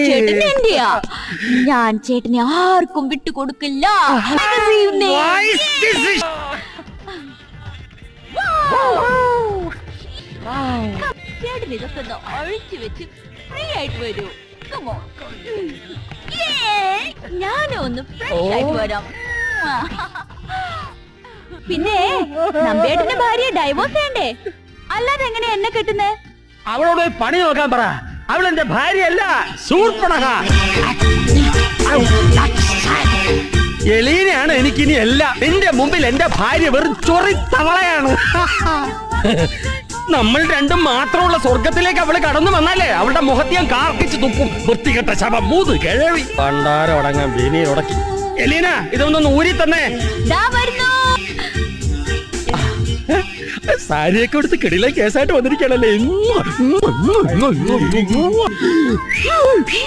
ചേട്ടൻ എന്റെയാ. ഞാൻ ചേട്ടനെ ആർക്കും വിട്ടുകൊടുക്കില്ല. ചേട്ടൻ ഇതൊക്കെ ഒന്ന് അഴിച്ചു വെച്ച് ഫ്രീ ആയിട്ട് വരൂ. ഞാനും ഒന്ന് ഫ്രഷ് ആയിട്ട് വരാം. പിന്നെ നമ്പേട്ടന്റെ ഭാര്യയെ ഡൈവോഴ്സ് ചെയ്യണ്ടേ? അല്ലാതെ എങ്ങനെ എന്നെ കെട്ടുന്നേ? അവളോട് പണി നോക്കാൻ പറ. അവളെന്റെ ഭാര്യയല്ല, ശൂർപ്പണഖ. എലീനയാണ് എനിക്കിനി എല്ലാം. എന്റെ മുമ്പിൽ എന്റെ ഭാര്യ വെറും ചൊറി തവളയാണ്. നമ്മൾ രണ്ടും മാത്രമുള്ള സ്വർഗത്തിലേക്ക് അവള് കടന്നു വന്നാലേ അവളുടെ മുഖത്ത് ഞാൻ കാർക്കിച്ച് തുപ്പും. വൃത്തികെട്ട ശവം, മൂത് കിഴവി. പണ്ടാരോടങ്ങാൻ ബിനി ഉടക്കി. എലീന, ഇതൊന്നൊന്ന് ഊരി തന്നെ. സാരിയൊക്കെ എടുത്ത് കിടിലെ കേസായിട്ട് വന്നിരിക്കണല്ലേ.